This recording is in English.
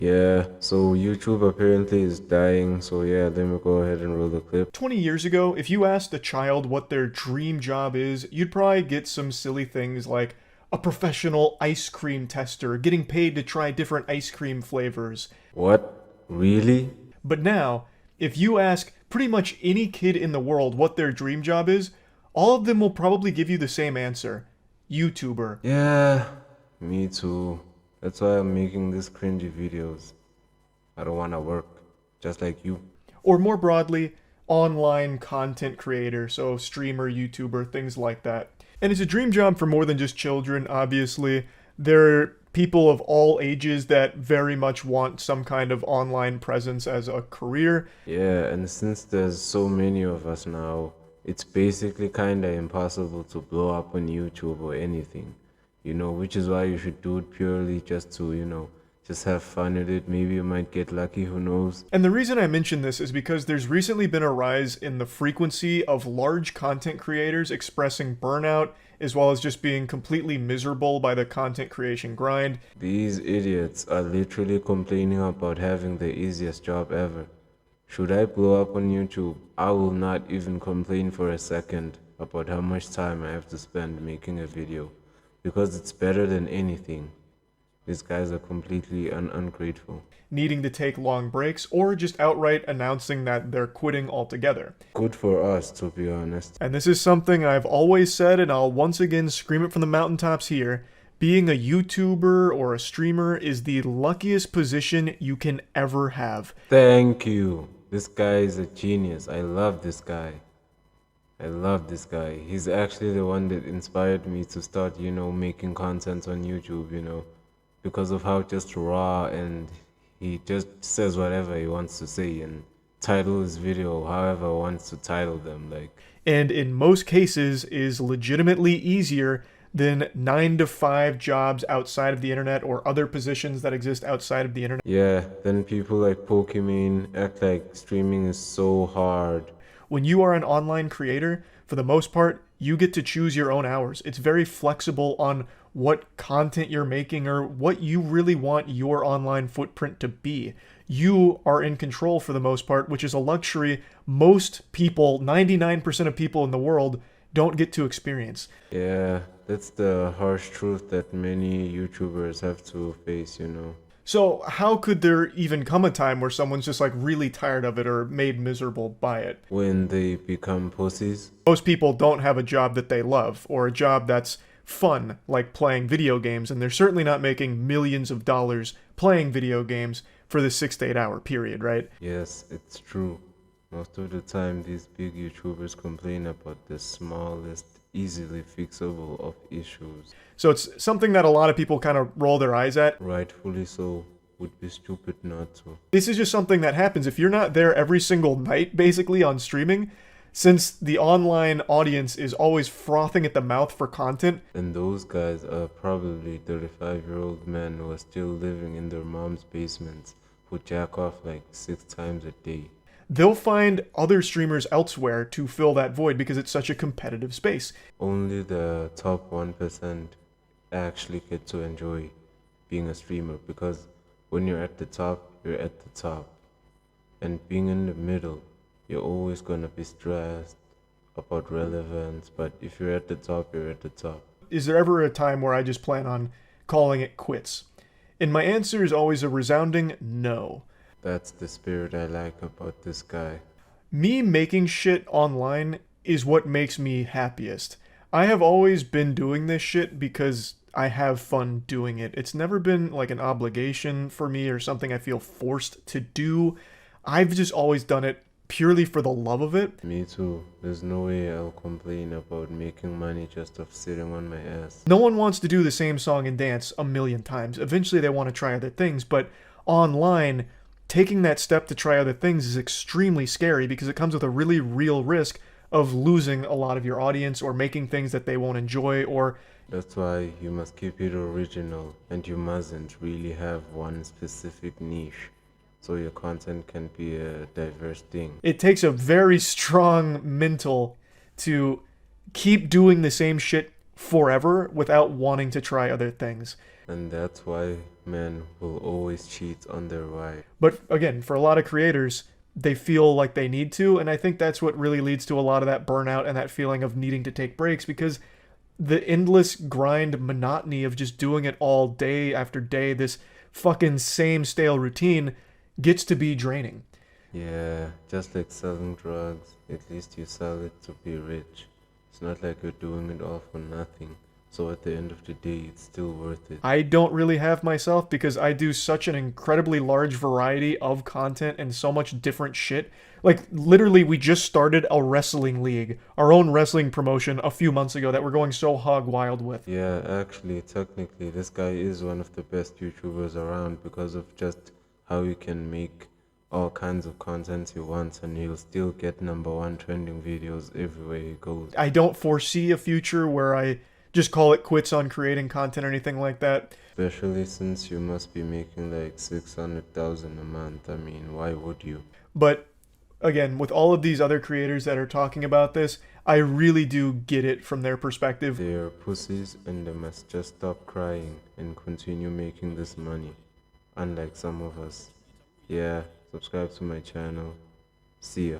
Yeah, so YouTube apparently is dying. So yeah, let me go ahead and roll the clip. 20 years ago, if you asked a child what their dream job is, you'd probably get some silly things like a professional ice cream tester, getting paid to try different ice cream flavors. What? Really? But now, if you ask pretty much any kid in the world what their dream job is, all of them will probably give you the same answer: YouTuber. Yeah, me too. That's why I'm making these cringy videos. I don't wanna work, just like you. Or more broadly, online content creator, so streamer, YouTuber, things like that. And it's a dream job for more than just children, obviously. There are people of all ages that very much want some kind of online presence as a career. Yeah, and since there's so many of us now, it's basically kinda impossible to blow up on YouTube or anything, which is why you should do it purely just to, just have fun with it. Maybe you might get lucky, who knows? And the reason I mention this is because there's recently been a rise in the frequency of large content creators expressing burnout, as well as just being completely miserable by the content creation grind. These idiots are literally complaining about having the easiest job ever. Should I blow up on YouTube, I will not even complain for a second about how much time I have to spend making a video, because it's better than anything. These guys are completely ungrateful. Needing to take long breaks, or just outright announcing that they're quitting altogether. Good for us, to be honest. And this is something I've always said, and I'll once again scream it from the mountaintops here. Being a YouTuber or a streamer is the luckiest position you can ever have. Thank you. This guy is a genius. I love this guy. I love this guy. He's actually the one that inspired me to start, making content on YouTube, because of how just raw and he just says whatever he wants to say and title his video however he wants to title them. Like, And in most cases is legitimately easier than 9 to 5 jobs outside of the internet or other positions that exist outside of the internet. yeah, then people like Pokemon act like streaming is so hard. When you are an online creator, for the most part, you get to choose your own hours. It's very flexible on what content you're making or what you really want your online footprint to be. You are in control for the most part, which is a luxury most people, 99% of people in the world, don't get to experience. Yeah, that's the harsh truth that many YouTubers have to face. So, how could there even come a time where someone's just like really tired of it or made miserable by it? When they become pussies. Most people don't have a job that they love or a job that's fun, like playing video games, and they're certainly not making millions of dollars playing video games for the 6 to 8 hour period, right? Yes, it's true. Most of the time, these big YouTubers complain about the smallest, easily fixable of issues. So it's something that a lot of people kind of roll their eyes at. Rightfully so. Would be stupid not to. This is just something that happens if you're not there every single night, basically, on streaming. Since the online audience is always frothing at the mouth for content. And those guys are probably 35-year-old men who are still living in their mom's basements, who jack off like 6 times a day. They'll find other streamers elsewhere to fill that void because it's such a competitive space. Only the top 1% actually get to enjoy being a streamer, because when you're at the top, you're at the top. And being in the middle, you're always gonna be stressed about relevance, but if you're at the top, you're at the top. Is there ever a time where I just plan on calling it quits? And my answer is always a resounding no. That's the spirit I like about this guy. Me making shit online is what makes me happiest. I have always been doing this shit because I have fun doing it. It's never been like an obligation for me or something I feel forced to do. I've just always done it purely for the love of it. Me too. There's no way I'll complain about making money just off sitting on my ass. No one wants to do the same song and dance a million times. Eventually they want to try other things, but online, taking that step to try other things is extremely scary because it comes with a really real risk of losing a lot of your audience or making things that they won't enjoy. Or that's why you must keep it original, and you mustn't really have one specific niche, so your content can be a diverse thing. It takes a very strong mental to keep doing the same shit forever without wanting to try other things. And that's why men will always cheat on their wife. But again, for a lot of creators, they feel like they need to, and I think that's what really leads to a lot of that burnout and that feeling of needing to take breaks, because the endless grind monotony of just doing it all day after day, this fucking same stale routine, gets to be draining. Yeah, just like selling drugs, at least you sell it to be rich. It's not like you're doing it all for nothing. So at the end of the day, it's still worth it. I don't really have myself because I do such an incredibly large variety of content and so much different shit. Like, literally, we just started a wrestling league, our own wrestling promotion, a few months ago that we're going so hog wild with. Yeah, actually, technically, this guy is one of the best YouTubers around because of just how he can make all kinds of content he wants and he'll still get #1 trending videos everywhere he goes. I don't foresee a future where I just call it quits on creating content or anything like that. Especially since you must be making like 600,000 a month. I mean, why would you? But again, with all of these other creators that are talking about this, I really do get it from their perspective. They're pussies and they must just stop crying and continue making this money. Unlike some of us. Yeah, subscribe to my channel. See ya.